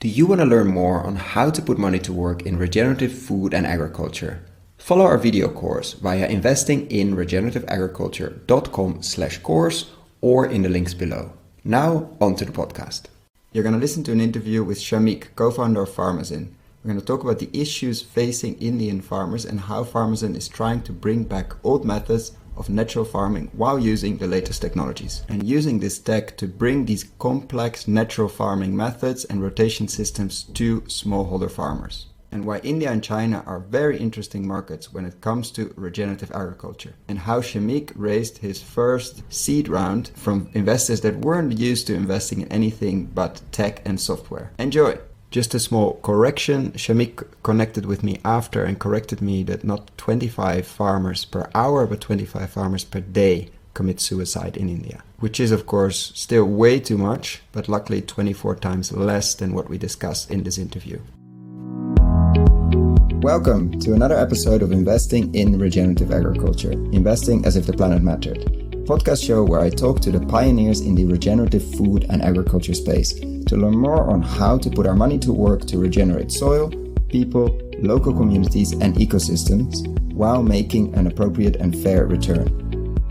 Do you want to learn more on how to put money to work in regenerative food and agriculture? Follow our video course via investinginregenerativeagriculture.com/course or in the links below. Now, on to the podcast. You're going to listen to an interview with Shameek, co-founder of Farmizen. We're going to talk about the issues facing Indian farmers and how Farmizen is trying to bring back old methods of natural farming while using the latest technologies and using this tech to bring these complex natural farming methods and rotation systems to smallholder farmers. And why India and China are very interesting markets when it comes to regenerative agriculture, and how Shameek raised his first seed round from investors that weren't used to investing in anything but tech and software. Enjoy! Just a small correction, Shameek connected with me after and corrected me that not 25 farmers per hour, but 25 farmers per day commit suicide in India, which is of course still way too much, but luckily 24 times less than what we discussed in this interview. Welcome to another episode of Investing in Regenerative Agriculture, investing as if the planet mattered. Podcast show where I talk to the pioneers in the regenerative food and agriculture space to learn more on how to put our money to work to regenerate soil, people, local communities and ecosystems while making an appropriate and fair return.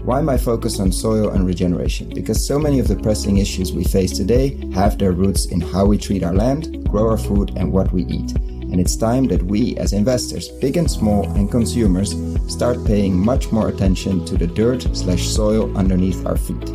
Why my focus on soil and regeneration? Because so many of the pressing issues we face today have their roots in how we treat our land, grow our food and what we eat. And it's time that we as investors, big and small, and consumers start paying much more attention to the dirt/soil underneath our feet.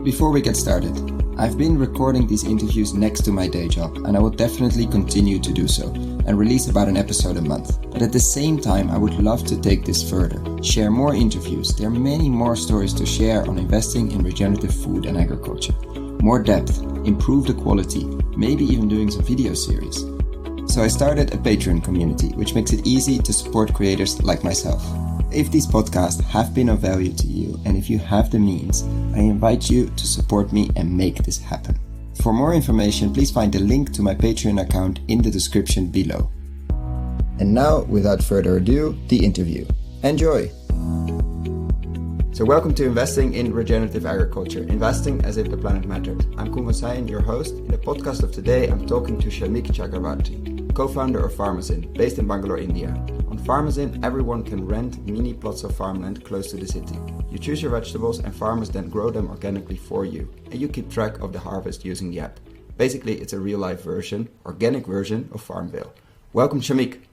Before we get started, I've been recording these interviews next to my day job, and I will definitely continue to do so and release about an episode a month. But at the same time, I would love to take this further, share more interviews. There are many more stories to share on investing in regenerative food and agriculture. More depth, improve the quality, maybe even doing some video series. So I started a Patreon community, which makes it easy to support creators like myself. If these podcasts have been of value to you, and if you have the means, I invite you to support me and make this happen. For more information, please find the link to my Patreon account in the description below. And now, without further ado, the interview. Enjoy! So welcome to Investing in Regenerative Agriculture, investing as if the planet mattered. I'm Koen van Seijen, your host. In the podcast of today, I'm talking to Shameek Chakravarty, co-founder of Farmizen, based in Bangalore, India. On Farmizen, everyone can rent mini plots of farmland close to the city. You choose your vegetables and farmers then grow them organically for you, and you keep track of the harvest using the app. Basically, it's a real-life version, organic version of FarmVille. Welcome, Shameek.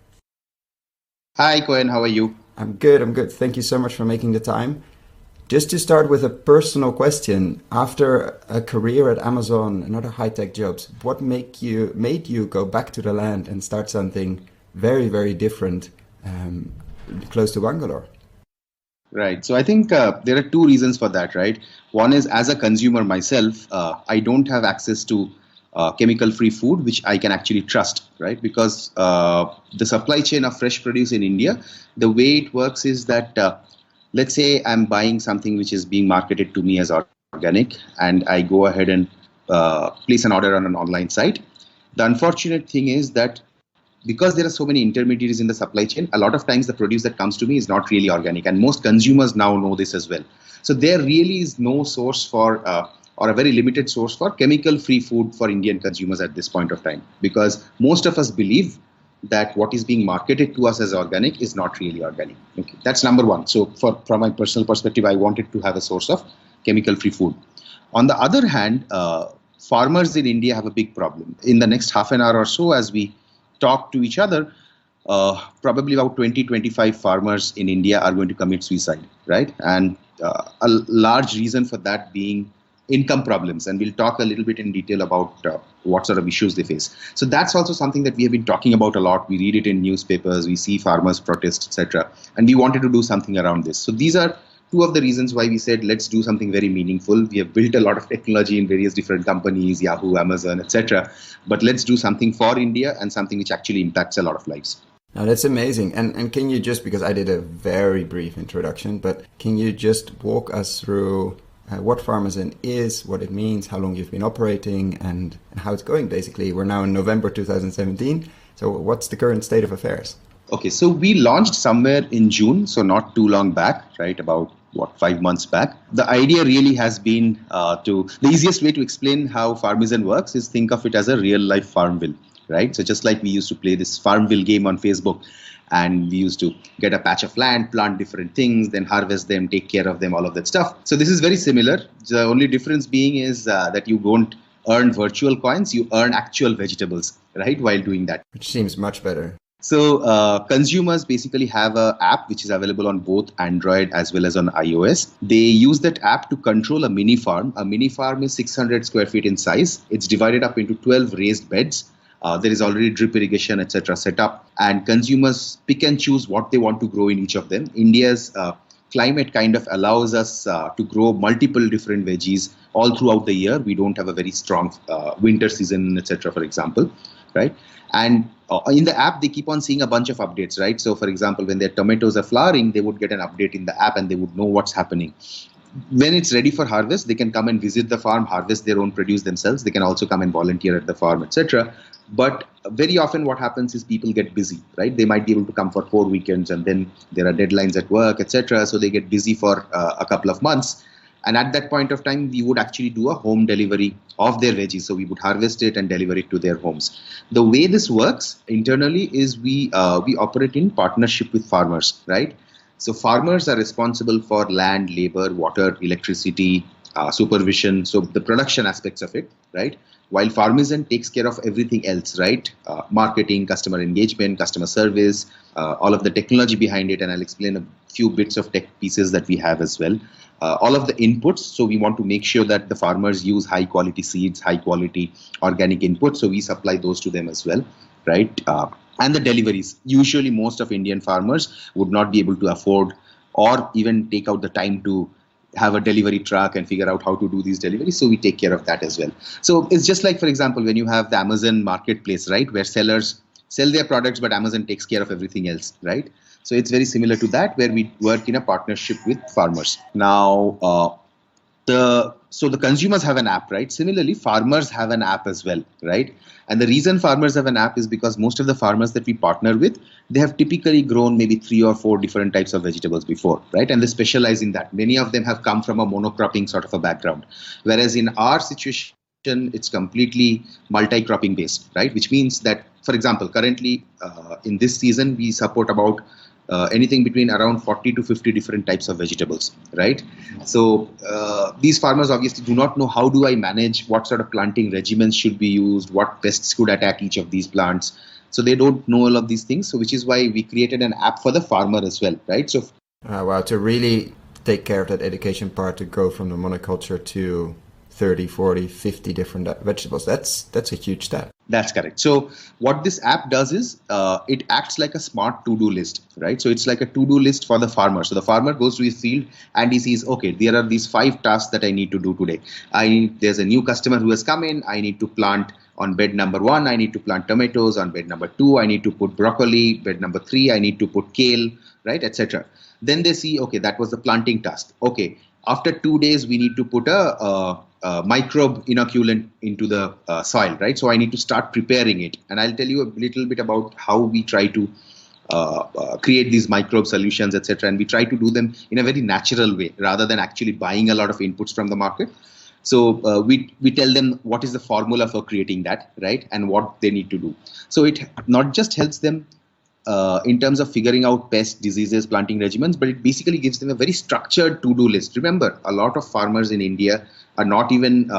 Hi, Koen. How are you? I'm good. Thank you so much for making the time. Just to start with a personal question, after a career at Amazon and other high-tech jobs, what made you go back to the land and start something very, very different close to Bangalore? Right. So I think there are two reasons for that, right? One is, as a consumer myself, I don't have access to chemical-free food, which I can actually trust, right? Because the supply chain of fresh produce in India, the way it works is that let's say I'm buying something which is being marketed to me as organic, and I go ahead and place an order on an online site. The unfortunate thing is that because there are so many intermediaries in the supply chain, a lot of times the produce that comes to me is not really organic, and most consumers now know this as well. So there really is no source for, or a very limited source for chemical-free food for Indian consumers at this point of time, because most of us believe that what is being marketed to us as organic is not really organic. Okay, that's number one. So from my personal perspective, I wanted to have a source of chemical-free food. On the other hand, farmers in India have a big problem. In the next half an hour or so, as we talk to each other, probably about 20-25 farmers in India are going to commit suicide, right? And a large reason for that being income problems, and we'll talk a little bit in detail about what sort of issues they face. So that's also something that we have been talking about a lot. We read it in newspapers, we see farmers protest, etc. And we wanted to do something around this. So these are two of the reasons why we said, let's do something very meaningful. We have built a lot of technology in various different companies, Yahoo, Amazon, etc. But let's do something for India and something which actually impacts a lot of lives. Now that's amazing. And can you just, because I did a very brief introduction, but can you just walk us through what Farmizen is, what it means, how long you've been operating, and how it's going, basically? We're now in November 2017. So what's the current state of affairs? Okay, so we launched somewhere in June, so not too long back, right? About 5 months back. The idea really has been the easiest way to explain how Farmizen works is think of it as a real life FarmVille, right? So just like we used to play this FarmVille game on Facebook, and we used to get a patch of land, plant different things, then harvest them, take care of them, all of that stuff. So this is very similar. The only difference being is that you don't earn virtual coins, you earn actual vegetables, right, while doing that. Which seems much better. So consumers basically have an app which is available on both Android as well as on iOS. They use that app to control a mini farm. A mini farm is 600 square feet in size. It's divided up into 12 raised beds. There is already drip irrigation, etc. set up, and consumers pick and choose what they want to grow in each of them. India's climate kind of allows us to grow multiple different veggies all throughout the year. We don't have a very strong winter season, etc., for example, right? And in the app, they keep on seeing a bunch of updates, right? So, for example, when their tomatoes are flowering, they would get an update in the app and they would know what's happening. When it's ready for harvest, they can come and visit the farm, harvest their own produce themselves. They can also come and volunteer at the farm, etc. But very often what happens is people get busy, right? They might be able to come for 4 weekends and then there are deadlines at work, etc. So they get busy for a couple of months. And at that point of time, we would actually do a home delivery of their veggies. So we would harvest it and deliver it to their homes. The way this works internally is we operate in partnership with farmers, right? So farmers are responsible for land, labor, water, electricity, supervision, so the production aspects of it, right? While Farmizen takes care of everything else, right? Marketing, customer engagement, customer service, all of the technology behind it, and I'll explain a few bits of tech pieces that we have as well. All of the inputs, so we want to make sure that the farmers use high quality seeds, high quality organic inputs, so we supply those to them as well, right? And the deliveries. Usually most of Indian farmers would not be able to afford or even take out the time to have a delivery truck and figure out how to do these deliveries. So we take care of that as well. So it's just like, for example, when you have the Amazon marketplace, right, where sellers sell their products, but Amazon takes care of everything else, right? So it's very similar to that, where we work in a partnership with farmers. Now, the consumers have an app, right? Similarly, farmers have an app as well, right? And the reason farmers have an app is because most of the farmers that we partner with, they have typically grown maybe 3 or 4 different types of vegetables before, right? And they specialize in that. Many of them have come from a monocropping sort of a background. Whereas in our situation, it's completely multi-cropping based, right? Which means that, for example, currently in this season, we support about anything between around 40 to 50 different types of vegetables, right? So these farmers obviously do not know how do I manage, what sort of planting regimens should be used, what pests could attack each of these plants. So they don't know all of these things. So which is why we created an app for the farmer as well, right? So wow, to really take care of that education part, to go from the monoculture to 30, 40, 50 different vegetables, that's a huge step. That's correct. So what this app does is it acts like a smart to-do list, right? So it's like a to-do list for the farmer. So the farmer goes to his field and he sees, okay, there are these 5 tasks that I need to do today. There's a new customer who has come in. I need to plant on bed number 1. I need to plant tomatoes. On bed number 2, I need to put broccoli. Bed number 3, I need to put kale, right, etc. Then they see, okay, that was the planting task. Okay, after 2 days, we need to put a microbe inoculant into the soil, right? So I need to start preparing it. And I'll tell you a little bit about how we try to create these microbe solutions, etc. And we try to do them in a very natural way rather than actually buying a lot of inputs from the market. So we tell them what is the formula for creating that, right? And what they need to do. So it not just helps them in terms of figuring out pests, diseases, planting regimens, but it basically gives them a very structured to-do list. Remember, a lot of farmers in India are not even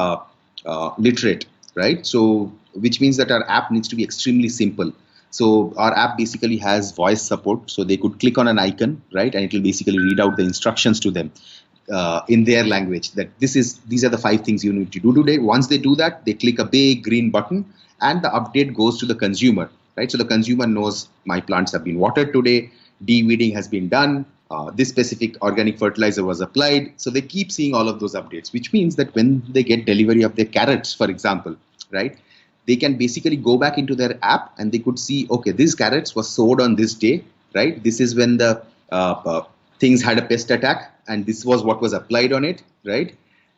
literate, right? So, which means that our app needs to be extremely simple. So our app basically has voice support, so they could click on an icon, right, and it will basically read out the instructions to them in their language. That these are the 5 things you need to do today. Once they do that, they click a big green button, and the update goes to the consumer, right? So the consumer knows my plants have been watered today, de-weeding has been done. This specific organic fertilizer was applied. So they keep seeing all of those updates, which means that when they get delivery of their carrots, for example, right, they can basically go back into their app and they could see, okay, these carrots was sowed on this day, right? This is when the things had a pest attack and this was what was applied on it, right?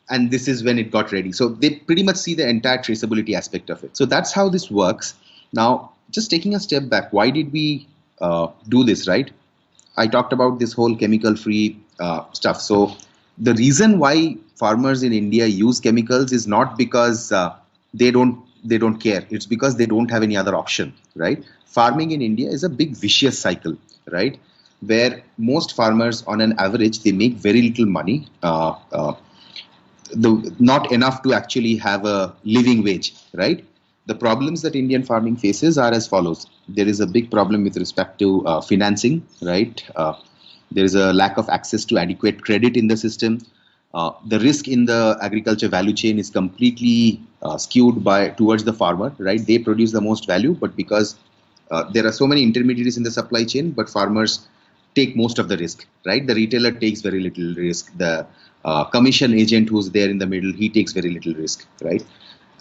And this is when it got ready. So they pretty much see the entire traceability aspect of it. So that's how this works. Now, just taking a step back, why did we do this, right? I talked about this whole chemical-free stuff. So the reason why farmers in India use chemicals is not because they don't care. It's because they don't have any other option, right? Farming in India is a big vicious cycle, right? Where most farmers, on an average, they make very little money, not enough to actually have a living wage, right? The problems that Indian farming faces are as follows. There is a big problem with respect to financing, right? There is a lack of access to adequate credit in the system. The risk in the agriculture value chain is completely skewed towards the farmer, right? They produce the most value, but because there are so many intermediaries in the supply chain, but farmers take most of the risk, right? The retailer takes very little risk. The commission agent who's there in the middle, he takes very little risk, right?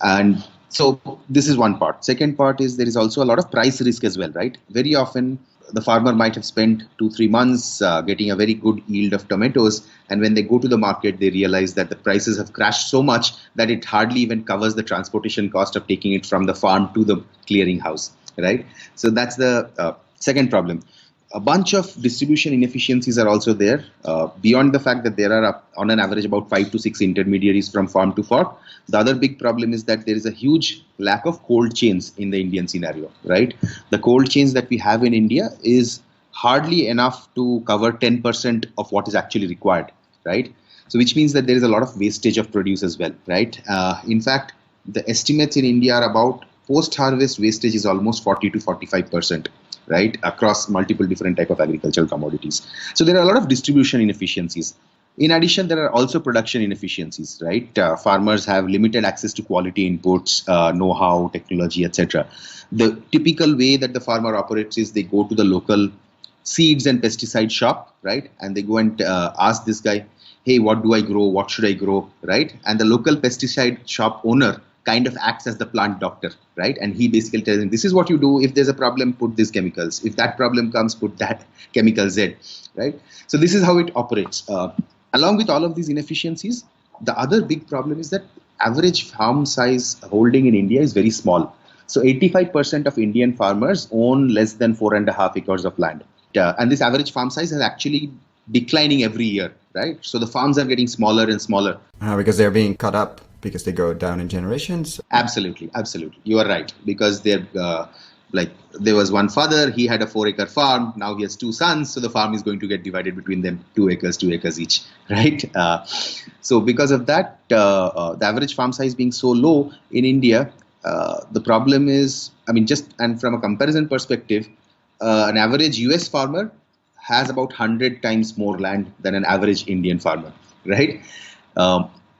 And so this is one part. Second part is there is also a lot of price risk as well, right? Very often the farmer might have spent 2-3 months getting a very good yield of tomatoes, and when they go to the market, they realize that the prices have crashed so much that it hardly even covers the transportation cost of taking it from the farm to the clearing house, right? So that's the second problem. A bunch of distribution inefficiencies are also there. Beyond the fact that there are, on an average, about 5 to 6 intermediaries from farm to fork, the other big problem is that there is a huge lack of cold chains in the Indian scenario, right? The cold chains that we have in India is hardly enough to cover 10% of what is actually required, right? So which means that there is a lot of wastage of produce as well, right? In fact, the estimates in India are about post-harvest wastage is almost 40 to 45%. Right, across multiple different type of agricultural commodities. So there are a lot of distribution inefficiencies. In addition, there are also production inefficiencies, right? Farmers have limited access to quality inputs, know-how, technology, etc. The typical way that the farmer operates is they go to the local seeds and pesticide shop, right? And they go and ask this guy, hey, what do I grow? What should I grow, right? And the local pesticide shop owner kind of acts as the plant doctor, right? And he basically tells him, this is what you do. If there's a problem, put these chemicals. If that problem comes, put that chemical Z, right? So this is how it operates. Along with all of these inefficiencies, the other big problem is that average farm size holding in India is very small. So 85% of Indian farmers own less than 4.5 acres of land. And this average farm size is actually declining every year, right? So the farms are getting smaller and smaller. Because they're being cut up, because they go down in generations. Absolutely. You are right. Because they're like there was one father, he had a 4-acre farm. Now he has 2 sons. So the farm is going to get divided between them 2 acres each, right? So because of that, the average farm size being so low in India, the problem is, and from a comparison perspective, an average US farmer has about 100 times more land than an average Indian farmer, right?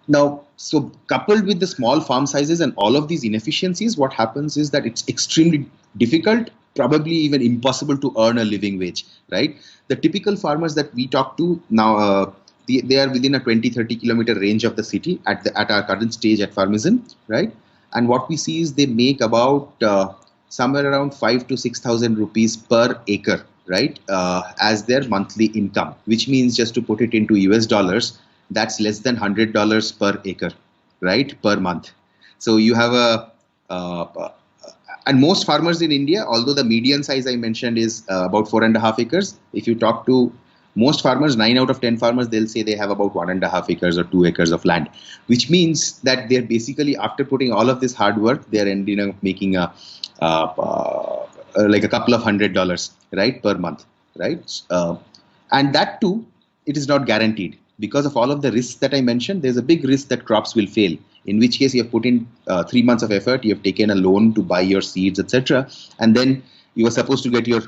Now, so coupled with the small farm sizes and all of these inefficiencies, what happens is that it's extremely difficult, probably even impossible to earn a living wage, right? The typical farmers that we talk to now, they are within a 20-30 kilometer range of the city at our current stage at Farmizen, right? And what we see is they make about somewhere around 5,000 to 6,000 rupees per acre, right? As their monthly income, which means, just to put it into US dollars, that's less than $100 per acre, right, per month. So you have and most farmers in India, although the median size I mentioned is about 4.5 acres, if you talk to most farmers, 9 out of 10 farmers, they'll say they have about 1.5 acres or 2 acres of land, which means that they're basically, after putting all of this hard work, they're ending up making like a couple of $100, right, per month, right? And that too, it is not guaranteed. Because of all of the risks that I mentioned, there's a big risk that crops will fail, in which case you have put in 3 months of effort, you have taken a loan to buy your seeds, etc. And then you were supposed to get your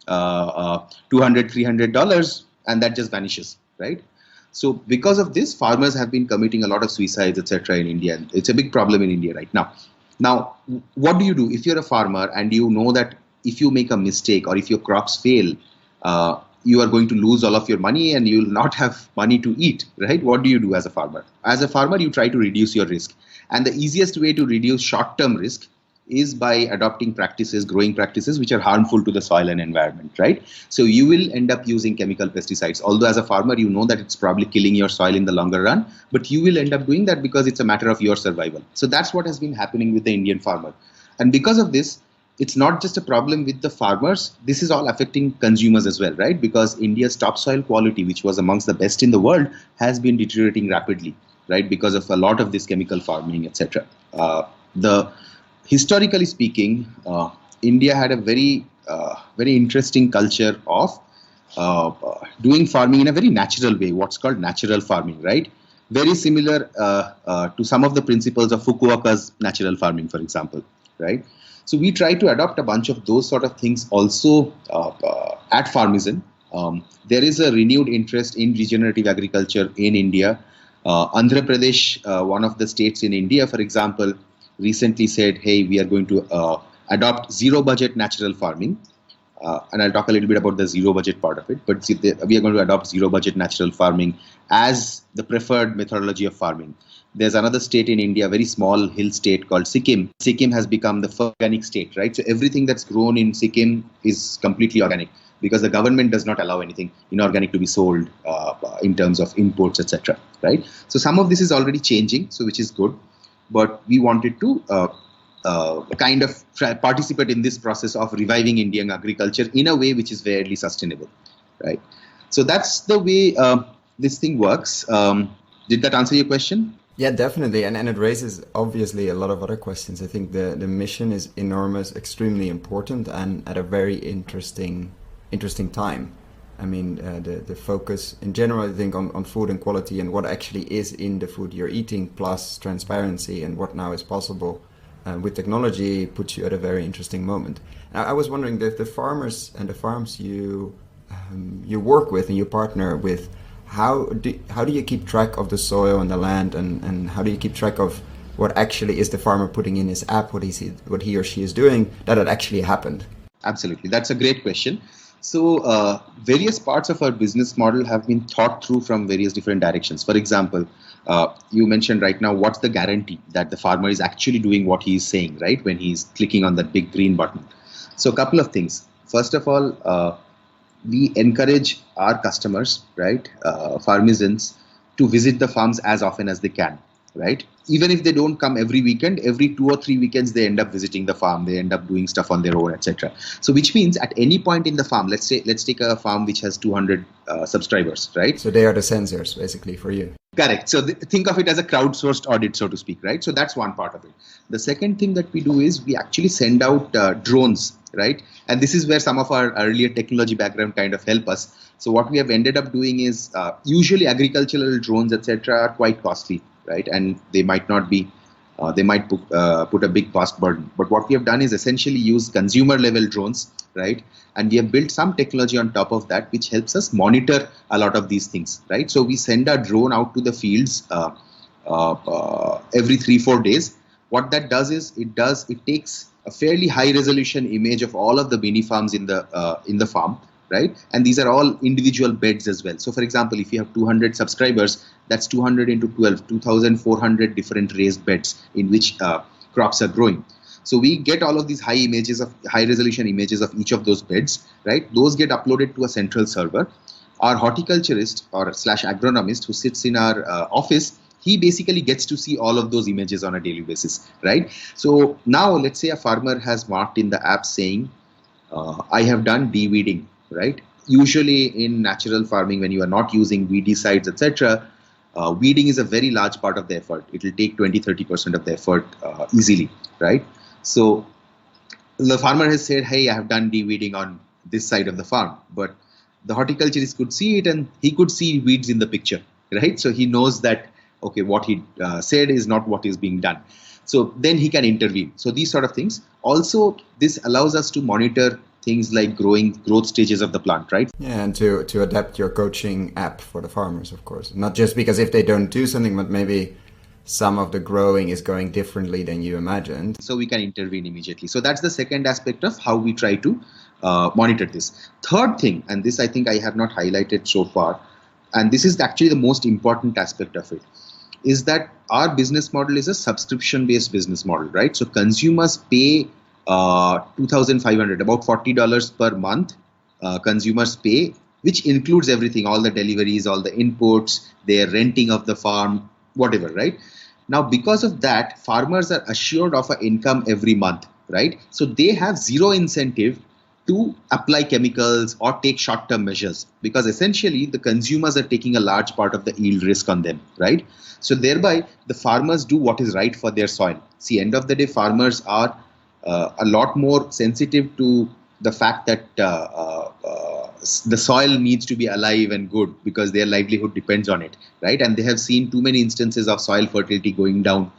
$200, $300, and that just vanishes, right? So because of this, farmers have been committing a lot of suicides, etc. in India. It's a big problem in India right now. Now, what do you do if you're a farmer and you know that if you make a mistake or if your crops fail, you are going to lose all of your money and you will not have money to eat, right? What do you do as a farmer? As a farmer, you try to reduce your risk. And the easiest way to reduce short-term risk is by adopting practices, growing practices, which are harmful to the soil and environment, right? So you will end up using chemical pesticides. Although as a farmer, you know that it's probably killing your soil in the longer run, but you will end up doing that because it's a matter of your survival. So that's what has been happening with the Indian farmer. And because of this, it's not just a problem with the farmers. This is all affecting consumers as well, right? Because India's topsoil quality, which was amongst the best in the world, has been deteriorating rapidly, right? Because of a lot of this chemical farming, etc. The historically speaking, India had a very interesting culture of doing farming in a very natural way, what's called natural farming, right? Very similar to some of the principles of Fukuoka's natural farming, for example, right? So we try to adopt a bunch of those sort of things also at Farmizen. There is a renewed interest in regenerative agriculture in India. Andhra Pradesh, one of the states in India, for example, recently said, hey, we are going to adopt zero budget natural farming. And I'll talk a little bit about the zero budget part of it. But we are going to adopt zero budget natural farming as the preferred methodology of farming. There's another state in India, a very small hill state called Sikkim. Sikkim has become the first organic state, right? So everything that's grown in Sikkim is completely organic because the government does not allow anything inorganic to be sold in terms of imports, etc. Right? So some of this is already changing, so which is good. But we wanted to kind of participate in this process of reviving Indian agriculture in a way which is fairly sustainable, right? So that's the way this thing works. Did that answer your question? Yeah, definitely. And it raises obviously a lot of other questions. I think the mission is enormous, extremely important, and at a very interesting time. I mean, the focus in general, I think, on food and quality and what actually is in the food you're eating, plus transparency and what now is possible with technology puts you at a very interesting moment. Now, I was wondering that the farmers and the farms you work with and you partner with, how do you keep track of the soil and the land, and how do you keep track of what actually is the farmer putting in his app, what he or she is doing, that it actually happened? Absolutely. That's a great question. So various parts of our business model have been thought through from various different directions. For example, you mentioned right now, what's the guarantee that the farmer is actually doing what he is saying, right, when he's clicking on that big green button? So a couple of things. First of all, we encourage our customers, right, farmizens, to visit the farms as often as they can, right? Even if they don't come every weekend, every 2 or 3 weekends, they end up visiting the farm, they end up doing stuff on their own, etc. So which means at any point in the farm, let's take a farm which has 200 subscribers, right? So they are the sensors basically for you. Correct. So think of it as a crowdsourced audit, so to speak, right? So that's one part of it. The second thing that we do is we actually send out drones, right? And this is where some of our earlier technology background kind of help us. So what we have ended up doing is usually agricultural drones, etc., are quite costly, right? And they might not be, they might put a big cost burden. But what we have done is essentially use consumer level drones, right? And we have built some technology on top of that, which helps us monitor a lot of these things, right? So we send a drone out to the fields every 3-4 days. What that does is it takes a fairly high resolution image of all of the mini farms in the farm, right? And these are all individual beds as well. So for example, if you have 200 subscribers, that's 200 into 12, 2,400 different raised beds in which crops are growing. So we get all of these high resolution images of each of those beds, right? Those get uploaded to a central server. Our horticulturist or / agronomist who sits in our office, he basically gets to see all of those images on a daily basis, right? So now let's say a farmer has marked in the app saying, I have done de-weeding, right? Usually in natural farming, when you are not using weedicides, etc., weeding is a very large part of the effort. It will take 20-30% of the effort easily, right? So the farmer has said, hey, I have done de-weeding on this side of the farm, but the horticulturist could see it and he could see weeds in the picture, right? So he knows that, okay, what he said is not what is being done. So then he can intervene. So these sort of things. Also, this allows us to monitor things like growth stages of the plant, right? Yeah, and to adapt your coaching app for the farmers, of course. Not just because if they don't do something, but maybe some of the growing is going differently than you imagined. So we can intervene immediately. So that's the second aspect of how we try to monitor this. Third thing, and this I think I have not highlighted so far, and this is actually the most important aspect of it, is that our business model is a subscription-based business model, right? So consumers pay $2,500, about $40 per month. Consumers pay, which includes everything, all the deliveries, all the inputs, their renting of the farm, whatever, right? Now, because of that, farmers are assured of an income every month, right? So they have zero incentive to apply chemicals or take short-term measures, because essentially the consumers are taking a large part of the yield risk on them, right? So thereby the farmers do what is right for their soil. See, end of the day, farmers are a lot more sensitive to the fact that the soil needs to be alive and good, because their livelihood depends on it, right? And they have seen too many instances of soil fertility going down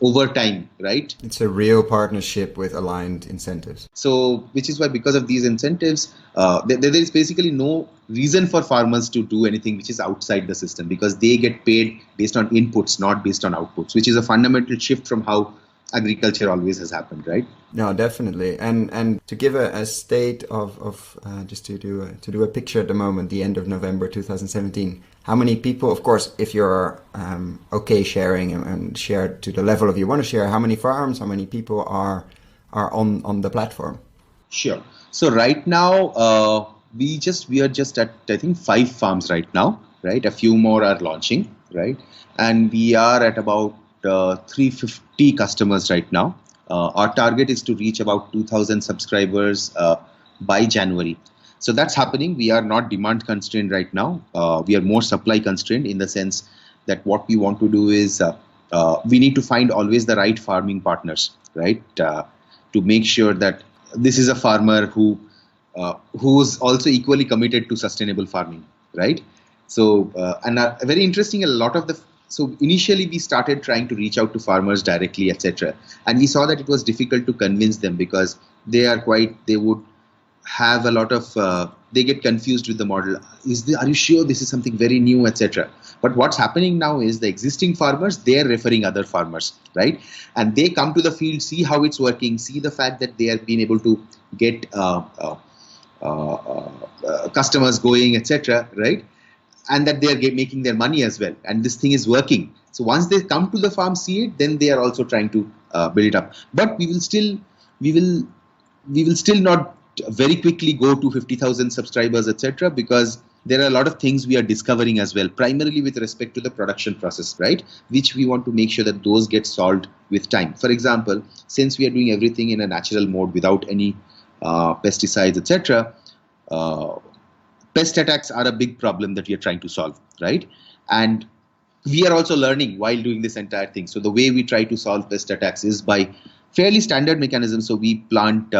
over time, right? It's a real partnership with aligned incentives. So, which is why, because of these incentives, there is basically no reason for farmers to do anything which is outside the system, because they get paid based on inputs, not based on outputs, which is a fundamental shift from how agriculture always has happened, right? No, definitely. And to give a state of just to do a picture at the moment, the end of November 2017, how many people, of course, if you're okay sharing and share to the level of you want to share, how many farms, how many people are on the platform? Sure. So right now, we are just at, I think, 5 farms right now, right? A few more are launching, right? And we are at about 350 customers right now. Our target is to reach about 2,000 subscribers by January. So that's happening. We are not demand constrained right now. We are more supply constrained, in the sense that what we want to do is we need to find always the right farming partners, right? To make sure that this is a farmer who's also equally committed to sustainable farming, right? So and very interesting, so initially we started trying to reach out to farmers directly, etc. And we saw that it was difficult to convince them, because they would have a lot of, they get confused with the model. Are you sure this is something very new, etc.? But what's happening now is the existing farmers, they're referring other farmers, right? And they come to the field, see how it's working, see the fact that they have been able to get customers going, etc., right? And that they are making their money as well, and this thing is working. So once they come to the farm, see it, then they are also trying to build it up. But we will still not very quickly go to 50,000 subscribers, etc., because there are a lot of things we are discovering as well, primarily with respect to the production process, right? Which we want to make sure that those get solved with time. For example, since we are doing everything in a natural mode without any pesticides, etc., pest attacks are a big problem that we are trying to solve, right? And we are also learning while doing this entire thing. So the way we try to solve pest attacks is by fairly standard mechanisms. So we plant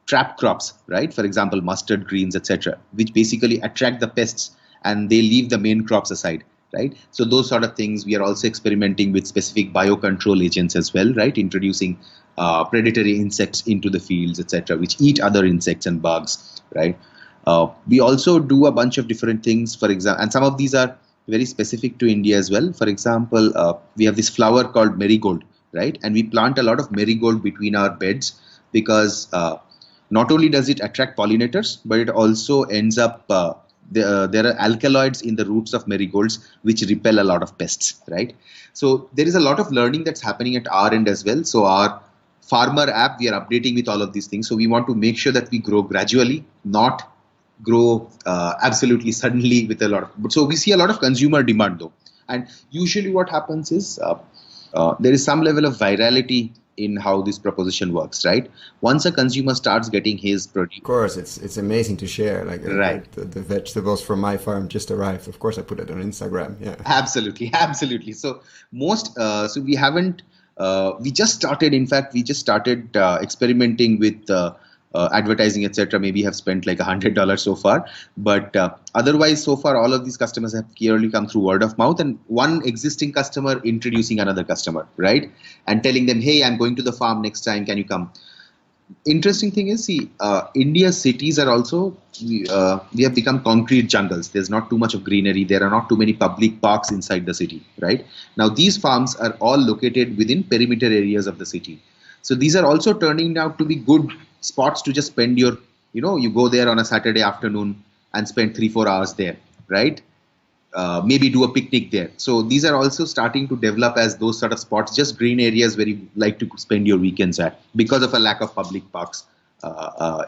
trap crops, right? For example, mustard greens, etc., which basically attract the pests and they leave the main crops aside, right? So those sort of things. We are also experimenting with specific biocontrol agents as well, right? Introducing predatory insects into the fields, etc., which eat other insects and bugs, right? We also do a bunch of different things, for example, and some of these are very specific to India as well. For example, we have this flower called marigold, right? And we plant a lot of marigold between our beds, because not only does it attract pollinators, but it also ends up, there are alkaloids in the roots of marigolds which repel a lot of pests, right? So there is a lot of learning that's happening at our end as well. So our farmer app, we are updating with all of these things. So we want to make sure that we grow gradually, not grow absolutely suddenly with a lot of. So we see a lot of consumer demand though, and usually what happens is there is some level of virality in how this proposition works, right? Once a consumer starts getting his produce, of course, it's amazing to share. Like right, the vegetables from my farm just arrived. Of course, I put it on Instagram. Yeah, absolutely. So so we haven't. We just started. In fact, we just started experimenting with advertising, etc. Maybe have spent like $100 so far, but otherwise, so far, all of these customers have clearly come through word of mouth, and one existing customer introducing another customer, right, and telling them, "Hey, I'm going to the farm next time. Can you come?" Interesting thing is, see, India's cities are also we have become concrete jungles. There's not too much of greenery. There are not too many public parks inside the city, right? Now, these farms are all located within perimeter areas of the city. So these are also turning out to be good spots to just spend your, you go there on a Saturday afternoon and spend 3-4 hours there, right? Maybe do a picnic there. So these are also starting to develop as those sort of spots, just green areas where you like to spend your weekends at, because of a lack of public parks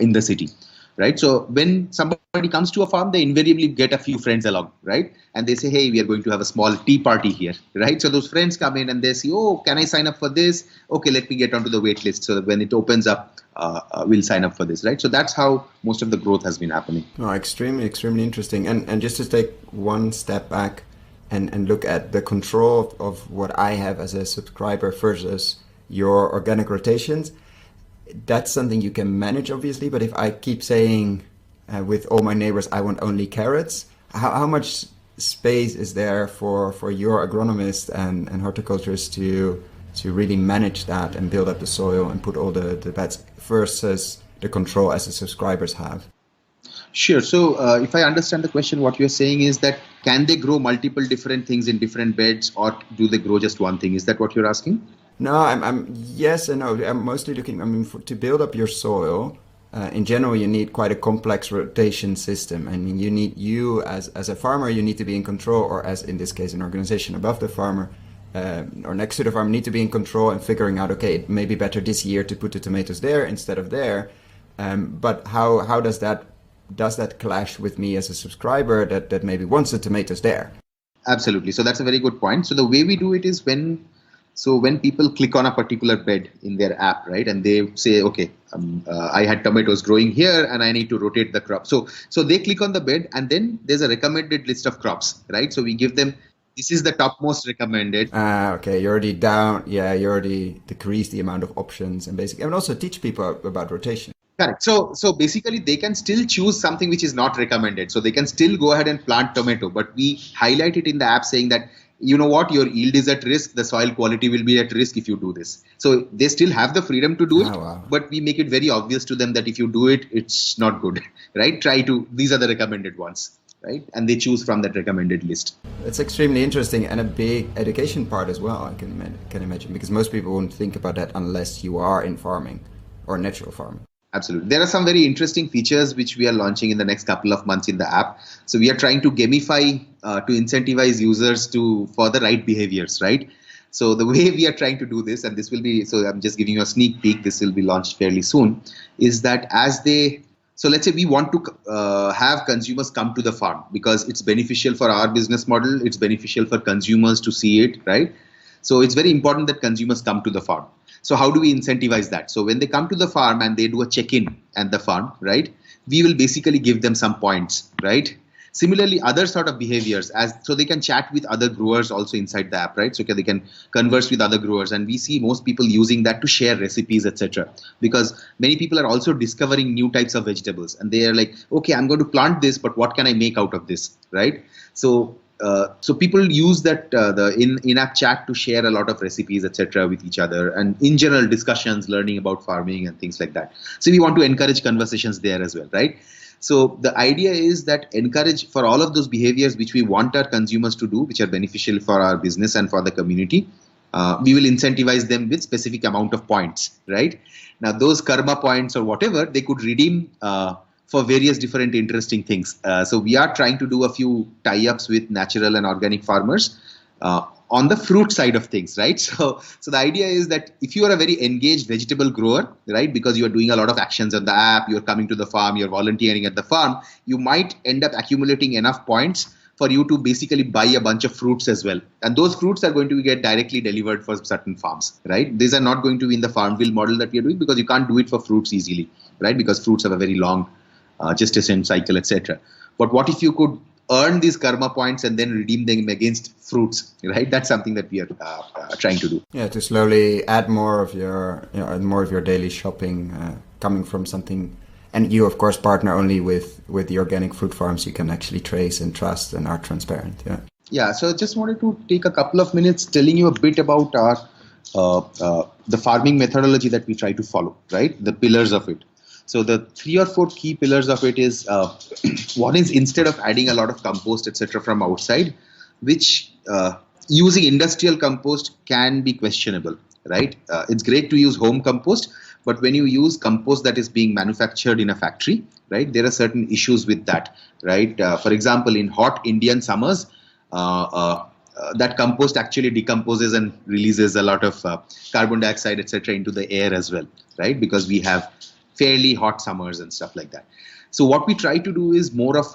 in the city. right? So when somebody comes to a farm, they invariably get a few friends along, right? And they say, hey, we are going to have a small tea party here, right? So those friends come in and they say, oh, can I sign up for this? Okay, let me get onto the wait list. So that when it opens up, we'll sign up for this, right? So that's how most of the growth has been happening. Oh, extremely interesting. And just to take one step back and look at the control of what I have as a subscriber versus your organic rotations, that's something you can manage, obviously. But if I keep saying with all my neighbors, I want only carrots, how much space is there for your agronomists and horticulturists to really manage that and build up the soil and put all the beds versus the control as the subscribers have? Sure. So if I understand the question, what you're saying is that can they grow multiple different things in different beds, or do they grow just one thing? Is that what you're asking? No, I'm yes and no. I'm mostly looking. I mean, to build up your soil, in general, you need quite a complex rotation system. I mean, you as a farmer, you need to be in control, or as in this case, an organization above the farmer or next to the farm, need to be in control and figuring out, okay, it may be better this year to put the tomatoes there instead of there. But how does that clash with me as a subscriber that maybe wants the tomatoes there? Absolutely. So that's a very good point. So the way we do it is when people click on a particular bed in their app, right, and they say, okay, I had tomatoes growing here and I need to rotate the crop. So they click on the bed and then there's a recommended list of crops, right? So we give them, this is the topmost recommended. Okay, you already you already decrease the amount of options and also teach people about rotation. Correct. So basically they can still choose something which is not recommended. So they can still go ahead and plant tomato, but we highlight it in the app saying that, you know what, your yield is at risk, the soil quality will be at risk if you do this. So they still have the freedom to do it, wow. But we make it very obvious to them that if you do it, it's not good, right? These are the recommended ones, right? And they choose from that recommended list. It's extremely interesting and a big education part as well, I can imagine, because most people won't think about that unless you are in farming or natural farming. Absolutely. There are some very interesting features which we are launching in the next couple of months in the app. So we are trying to gamify, to incentivize users for the right behaviors, right? So the way we are trying to do this, and this will be, so I'm just giving you a sneak peek, this will be launched fairly soon, is that so let's say we want to have consumers come to the farm because it's beneficial for our business model, it's beneficial for consumers to see it, right? So it's very important that consumers come to the farm. So how do we incentivize that? So when they come to the farm and they do a check-in at the farm, right, we will basically give them some points, right? Similarly, other sort of behaviors, so they can chat with other growers also inside the app, right? So they can converse with other growers, and we see most people using that to share recipes, etc. Because many people are also discovering new types of vegetables, and they are like, okay, I'm going to plant this, but what can I make out of this, right? So people use that the in-app chat to share a lot of recipes, etc., with each other, and in general discussions, learning about farming and things like that. So we want to encourage conversations there as well, right? So the idea is that encourage for all of those behaviors which we want our consumers to do, which are beneficial for our business and for the community. We will incentivize them with specific amount of points, right? Now those karma points or whatever, they could redeem for various different interesting things. So we are trying to do a few tie-ups with natural and organic farmers on the fruit side of things, right? So the idea is that if you are a very engaged vegetable grower, right, because you are doing a lot of actions on the app, you're coming to the farm, you're volunteering at the farm, you might end up accumulating enough points for you to basically buy a bunch of fruits as well. And those fruits are going to get directly delivered for certain farms, right? These are not going to be in the FarmVille model that we are doing because you can't do it for fruits easily, right? Because fruits have a very long gestation cycle, etc. But what if you could earn these karma points and then redeem them against fruits, right? That's something that we are trying to do. Yeah, to slowly add more of your daily shopping coming from something. And you, of course, partner only with the organic fruit farms you can actually trace and trust and are transparent. Yeah. Yeah. So I just wanted to take a couple of minutes telling you a bit about our the farming methodology that we try to follow, right? The pillars of it. So the 3 or 4 key pillars of it is, one is instead of adding a lot of compost, etc. from outside, which using industrial compost can be questionable, right? It's great to use home compost, but when you use compost that is being manufactured in a factory, right, there are certain issues with that, right? For example, in hot Indian summers, that compost actually decomposes and releases a lot of carbon dioxide, etc. into the air as well, right? Because we have fairly hot summers and stuff like that. So what we try to do is more of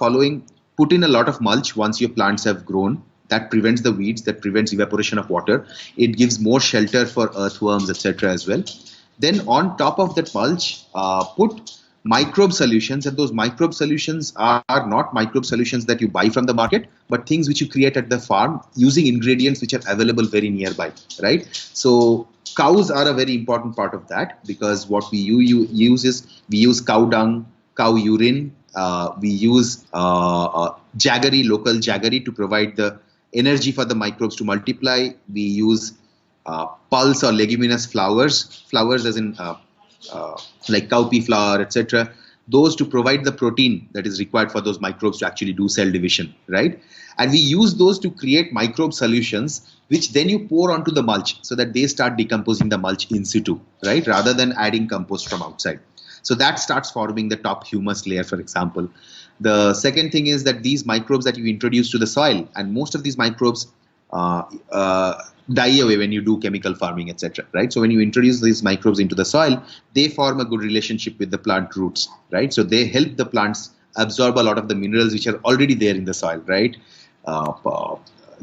put in a lot of mulch once your plants have grown. That prevents the weeds, that prevents evaporation of water. It gives more shelter for earthworms, etc. as well. Then on top of that mulch, put microbe solutions, and those microbe solutions are not microbe solutions that you buy from the market, but things which you create at the farm using ingredients which are available very nearby, right? So cows are a very important part of that, because what we use is we use cow dung, cow urine, we use jaggery, local jaggery, to provide the energy for the microbes to multiply. We use pulse or leguminous flours as in like cowpea flour, etc. Those to provide the protein that is required for those microbes to actually do cell division, right? And we use those to create microbe solutions, which then you pour onto the mulch so that they start decomposing the mulch in situ, right? Rather than adding compost from outside. So that starts forming the top humus layer, for example. The second thing is that these microbes that you introduce to the soil, and most of these microbes die away when you do chemical farming, etc. Right? So when you introduce these microbes into the soil, they form a good relationship with the plant roots, right? So they help the plants absorb a lot of the minerals which are already there in the soil, right?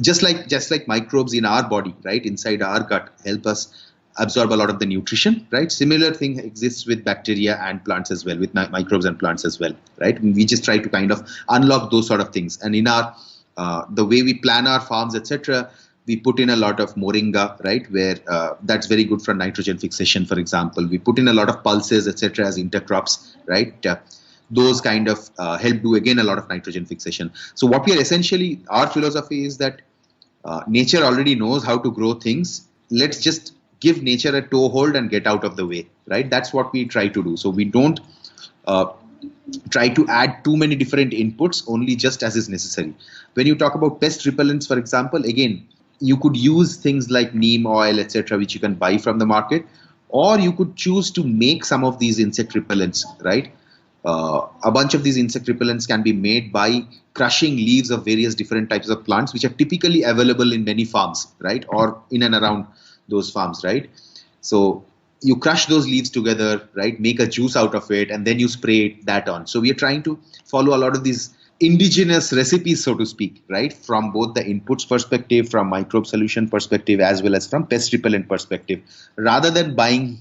Just like microbes in our body, right, inside our gut, help us absorb a lot of the nutrition, right? Similar thing exists with bacteria and plants as well, with microbes and plants as well, right? We just try to kind of unlock those sort of things. And in our the way we plan our farms, etc., we put in a lot of moringa, right, where that's very good for nitrogen fixation, for example. We put in a lot of pulses, etc., as intercrops, right? Those kind of help do, again, a lot of nitrogen fixation. So what we are essentially, our philosophy is that nature already knows how to grow things. Let's just give nature a toehold and get out of the way, right? That's what we try to do. So we don't try to add too many different inputs, only just as is necessary. When you talk about pest repellents, for example, again, you could use things like neem oil, etc., which you can buy from the market, or you could choose to make some of these insect repellents, right? A bunch of these insect repellents can be made by crushing leaves of various different types of plants, which are typically available in many farms, right, or in and around those farms, right? So you crush those leaves together, right, make a juice out of it, and then you spray that on. So we are trying to follow a lot of these indigenous recipes, so to speak, right, from both the inputs perspective, from microbe solution perspective, as well as from pest repellent perspective, rather than buying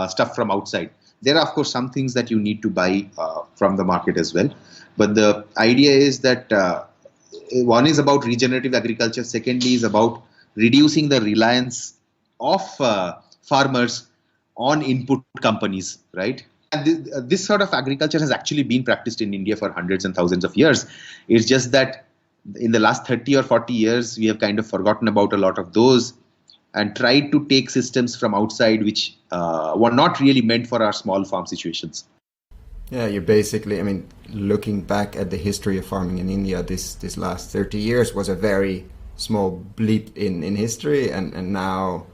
stuff from outside. There are, of course, some things that you need to buy from the market as well. But the idea is that one is about regenerative agriculture. Secondly is about reducing the reliance of farmers on input companies, right? And this sort of agriculture has actually been practiced in India for hundreds and thousands of years. It's just that in the last 30 or 40 years, we have kind of forgotten about a lot of those and tried to take systems from outside which were not really meant for our small farm situations. Yeah, you're basically, I mean, looking back at the history of farming in India, this last 30 years was a very small bleep in history, and now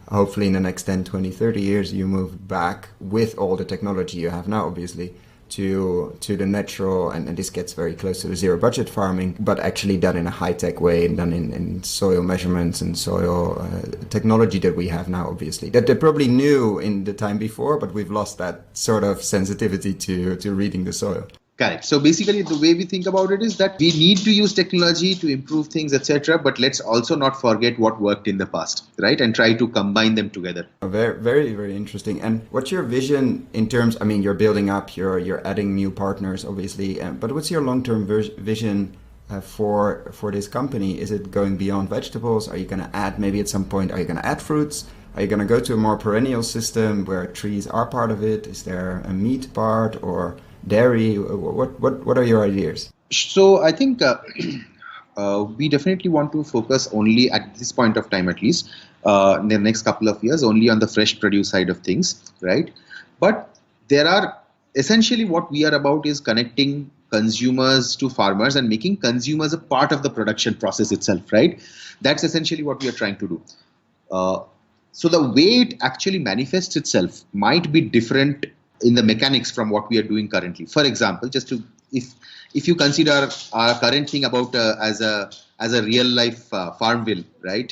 hopefully in the next 10, 20, 30 years, you move back with all the technology you have now, obviously, to the natural, and this gets very close to the zero budget farming, but actually done in a high-tech way, and done in soil measurements and soil technology that we have now, obviously. That they probably knew in the time before, but we've lost that sort of sensitivity to reading the soil. Correct. So basically, the way we think about it is that we need to use technology to improve things, etc. But let's also not forget what worked in the past, right? And try to combine them together. Very, very, very interesting. And what's your vision in terms? I mean, you're building up, you're adding new partners, obviously. But what's your long-term vision for this company? Is it going beyond vegetables? Are you going to add, maybe at some point, are you going to add fruits? Are you going to go to a more perennial system where trees are part of it? Is there a meat part or dairy? What are your ideas? So I think we definitely want to focus only at this point of time, at least in the next couple of years, only on the fresh produce side of things, right? But there are essentially what we are about is connecting consumers to farmers and making consumers a part of the production process itself, right? That's essentially what we are trying to do. So the way it actually manifests itself might be different in the mechanics from what we are doing currently. For example, just to if you consider our current thing about as a real life FarmVille, right?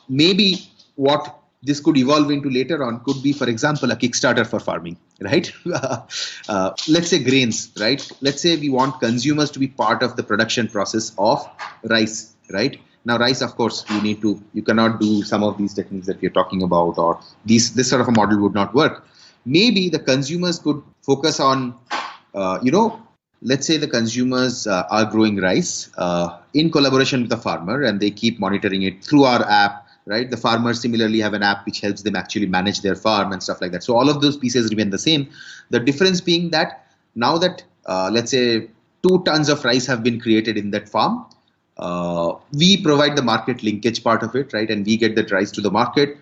Maybe what this could evolve into later on could be, for example, a Kickstarter for farming, right? Let's say grains, right? Let's say we want consumers to be part of the production process of rice, right? Now, rice, of course, you cannot do some of these techniques that we're talking about, or this sort of a model would not work. Maybe the consumers could focus on, let's say the consumers are growing rice in collaboration with the farmer, and they keep monitoring it through our app, right? The farmers similarly have an app which helps them actually manage their farm and stuff like that. So all of those pieces remain the same. The difference being that now that, let's say, 2 tons of rice have been created in that farm, we provide the market linkage part of it, right? And we get that rice to the market.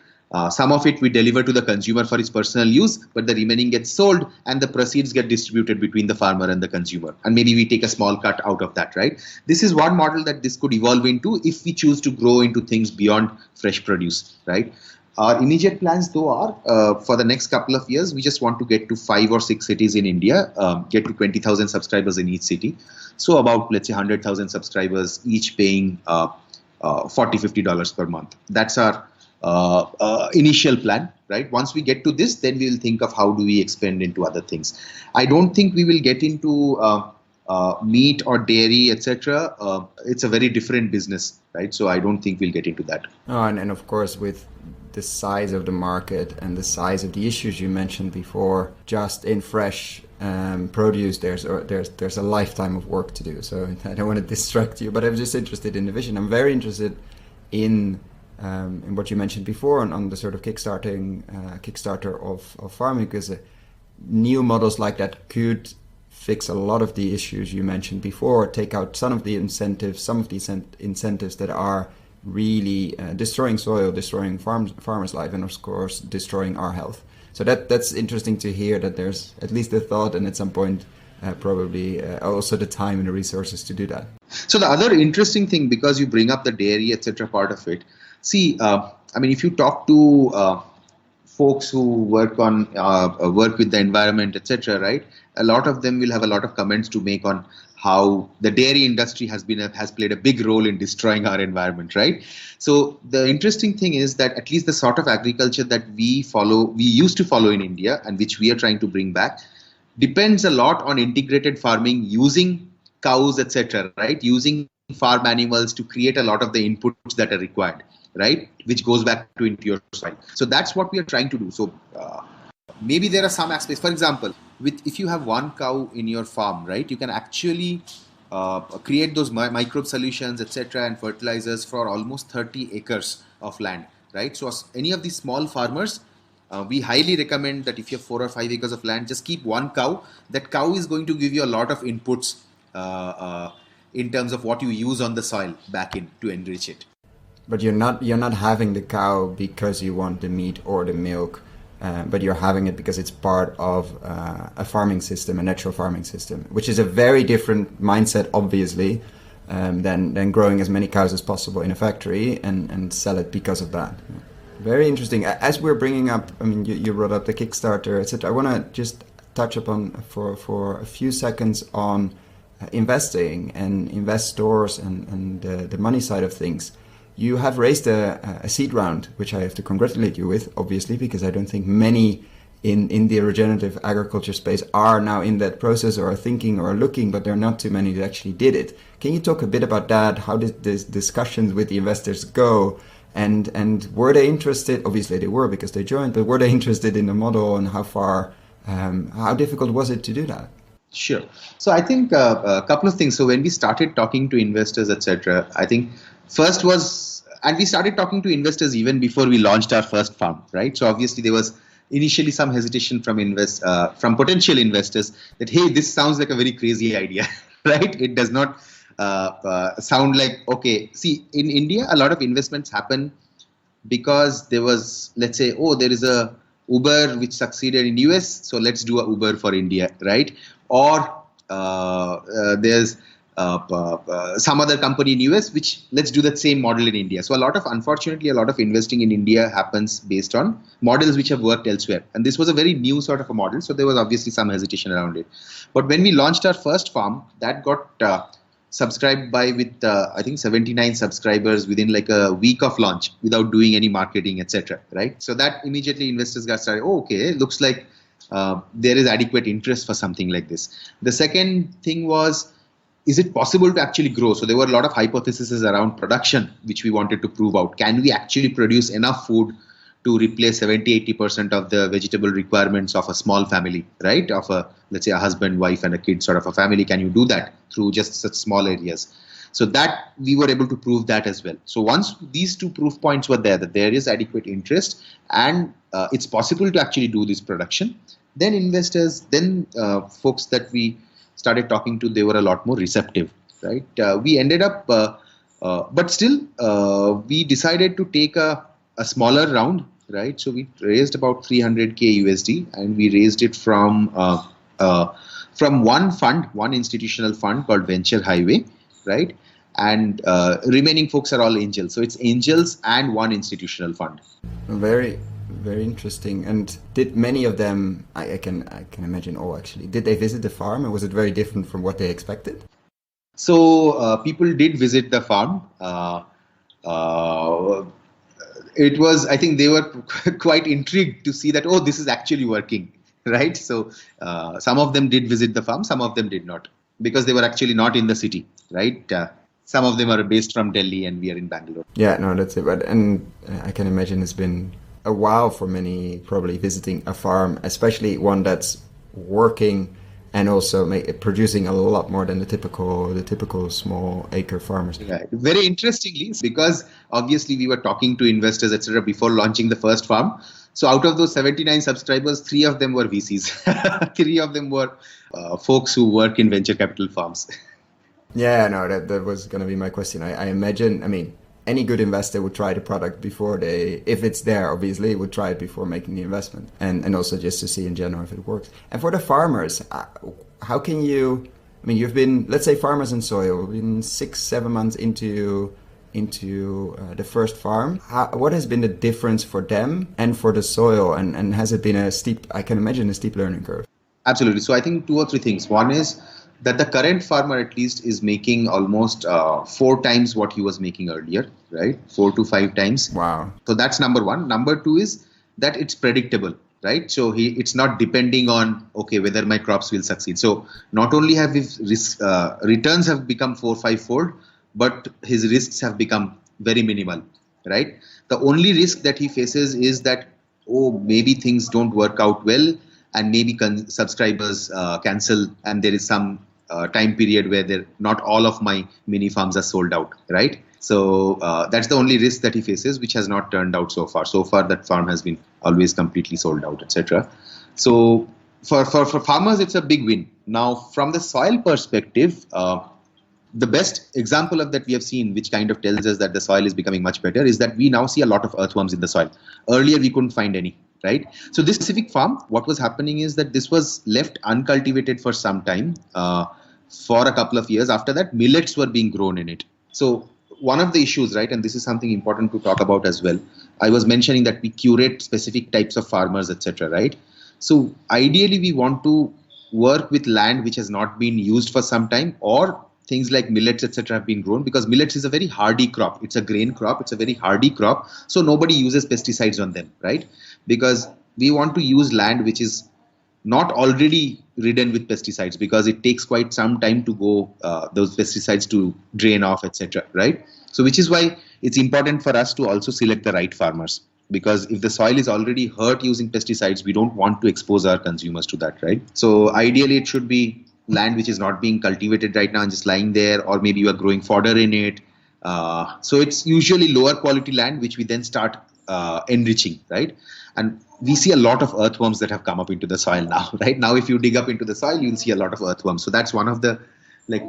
Some of it we deliver to the consumer for his personal use, but the remaining gets sold and the proceeds get distributed between the farmer and the consumer. And maybe we take a small cut out of that, right? This is one model that this could evolve into if we choose to grow into things beyond fresh produce, right? Our immediate plans, though, are for the next couple of years, we just want to get to 5 or 6 cities in India, get to 20,000 subscribers in each city. So about, let's say, 100,000 subscribers, each paying $40-50 per month. That's our initial plan, right? Once we get to this, then we will think of how do we expand into other things. I don't think we will get into meat or dairy, etc. It's a very different business, right? So I don't think we'll get into that. Oh, and of course, with the size of the market and the size of the issues you mentioned before, just in fresh produce, there's a lifetime of work to do. So I don't want to distract you, but I'm just interested in the vision. I'm very interested in what you mentioned before on the sort of Kickstarter of farming, because new models like that could fix a lot of the issues you mentioned before, take out some of the incentives that are really destroying soil, destroying farmers' life, and of course destroying our health. So that's interesting to hear that there's at least a thought, and at some point probably also the time and the resources to do that. So the other interesting thing, because you bring up the dairy, etc. part of it, see, I mean, if you talk to folks who work with the environment, etc., right, a lot of them will have a lot of comments to make on how the dairy industry has played a big role in destroying our environment, right? So the interesting thing is that at least the sort of agriculture that we used to follow in India, and which we are trying to bring back, depends a lot on integrated farming using cows, etc., right? Using farm animals to create a lot of the inputs that are required, right? Which goes back to into your soil. So that's what we are trying to do. So maybe there are some aspects. For example, if you have one cow in your farm, right, you can actually create those microbe solutions, etc., and fertilizers for almost 30 acres of land, right? So any of these small farmers, we highly recommend that if you have 4 or 5 acres of land, just keep one cow. That cow is going to give you a lot of inputs in terms of what you use on the soil back in to enrich it. But you're not having the cow because you want the meat or the milk, but you're having it because it's part of a farming system, a natural farming system, which is a very different mindset, obviously, than growing as many cows as possible in a factory and sell it because of that. Very interesting. As we're bringing up, I mean, you brought up the Kickstarter, etc. I want to just touch upon for a few seconds on investing and investors and the money side of things. You have raised a seed round, which I have to congratulate you with, obviously, because I don't think many in the regenerative agriculture space are now in that process or are thinking or are looking, but there are not too many that actually did it. Can you talk a bit about that? How did these discussions with the investors go? And were they interested? Obviously they were because they joined, but were they interested in the model, and how difficult was it to do that? Sure. So I think a couple of things. So when we started talking to investors, etc., I think first was, and we started talking to investors even before we launched our first farm, right? So obviously there was initially some hesitation from potential investors that, hey, this sounds like a very crazy idea, right? It does not sound like, okay. See, in India, a lot of investments happen because there was, let's say, there is a Uber which succeeded in US, so let's do a Uber for India, right? Or there's some other company in US which let's do that same model in India. So unfortunately, a lot of investing in India happens based on models which have worked elsewhere. And this was a very new sort of a model, so there was obviously some hesitation around it. But when we launched our first farm, that got subscribed with I think 79 subscribers within like a week of launch without doing any marketing, etc. Right? So that immediately investors got started. Oh, okay, looks like there is adequate interest for something like this. The second thing was, is it possible to actually grow? So there were a lot of hypotheses around production, which we wanted to prove out. Can we actually produce enough food to replace 70-80% of the vegetable requirements of a small family, right? Of let's say a husband, wife, and a kid sort of a family. Can you do that through just such small areas? So that we were able to prove that as well. So once these two proof points were there, that there is adequate interest and it's possible to actually do this production, then investors, then folks that we started talking to, they were a lot more receptive, right? We ended up, but still, we decided to take a smaller round, right? So we raised about 300K USD, and we raised it from one fund, one institutional fund called Venture Highway, right? And remaining folks are all angels. So it's angels and one institutional fund. Very, very interesting. And did many of them, I can imagine all actually, did they visit the farm, and was it very different from what they expected? So people did visit the farm. It was, I think they were quite intrigued to see that, oh, this is actually working, right? So some of them did visit the farm, some of them did not, because they were actually not in the city, right? Some of them are based from Delhi and we are in Bangalore. Yeah, no, that's it. And I can imagine it's been a while for many probably visiting a farm, especially one that's working and also producing a lot more than the typical small acre farmers. Yeah. Very interestingly, because obviously we were talking to investors, etc., before launching the first farm. So out of those 79 subscribers, 3 of them were VCs. 3 of them were folks who work in venture capital farms. Yeah, no, that was going to be my question. I imagine, I mean, any good investor would try the product before if it's there, obviously, would try it before making the investment. And also just to see in general if it works. And for the farmers, how can you, I mean, you've been, let's say Farmers and Soil, been 6-7 months into the first farm. What has been the difference for them and for the soil? And has it been I can imagine a steep learning curve? Absolutely. So I think 2 or 3 things. One is that the current farmer at least is making almost 4 times what he was making earlier, right? 4 to 5 times. Wow. So that's number 1. Number 2 is that it's predictable, right? So it's not depending on, okay, whether my crops will succeed. So not only have his returns have become 4-5 fold, but his risks have become very minimal, right? The only risk that he faces is that, oh, maybe things don't work out well, and maybe subscribers cancel, and there is some time period where not all of my mini farms are sold out, right? So that's the only risk that he faces, which has not turned out so far. So far, that farm has been always completely sold out, etc. So for farmers, it's a big win. Now, from the soil perspective, the best example of that we have seen, which kind of tells us that the soil is becoming much better, is that we now see a lot of earthworms in the soil. Earlier, we couldn't find any. Right. So this specific farm, what was happening is that this was left uncultivated for some time, for a couple of years. After that, millets were being grown in it. So one of the issues, right, and this is something important to talk about as well. I was mentioning that we curate specific types of farmers, etc. Right. So ideally, we want to work with land which has not been used for some time, or things like millets, etc., have been grown, because millets is a very hardy crop. It's a grain crop. It's a very hardy crop. So nobody uses pesticides on them, right? Because we want to use land which is not already ridden with pesticides, because it takes quite some time to go those pesticides to drain off, etc. Right? So which is why it's important for us to also select the right farmers, because if the soil is already hurt using pesticides, we don't want to expose our consumers to that, right? So ideally, it should be land which is not being cultivated right now and just lying there, or maybe you are growing fodder in it. So it's usually lower quality land which we then start enriching, right? And we see a lot of earthworms that have come up into the soil now, right? Now, if you dig up into the soil, you'll see a lot of earthworms. So that's one of the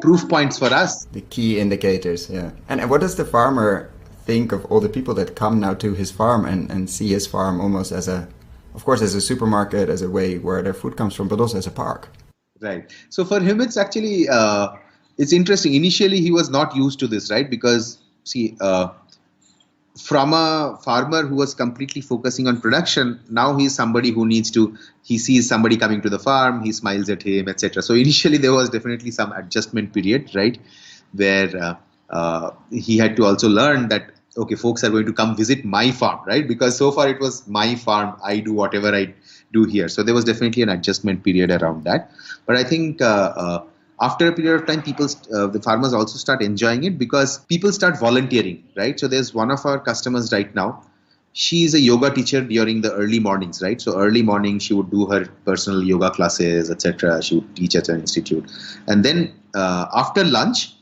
proof points for us. The key indicators, yeah. And what does the farmer think of all the people that come now to his farm and see his farm almost as of course, as a supermarket, as a way where their food comes from, but also as a park? Right. So for him, it's actually, it's interesting. Initially, he was not used to this, right? Because, see, from a farmer who was completely focusing on production, now he's somebody who he sees somebody coming to the farm, he smiles at him, etc. So initially, there was definitely some adjustment period, right? where he had to also learn that, okay, folks are going to come visit my farm, right? Because so far it was my farm, I do whatever I do here. So there was definitely an adjustment period around that. But I think after a period of time, the farmers also start enjoying it because people start volunteering, right? So there's one of our customers right now. She is a yoga teacher during the early mornings, right? So early morning, she would do her personal yoga classes, etc. She would teach at an institute. And then after lunch,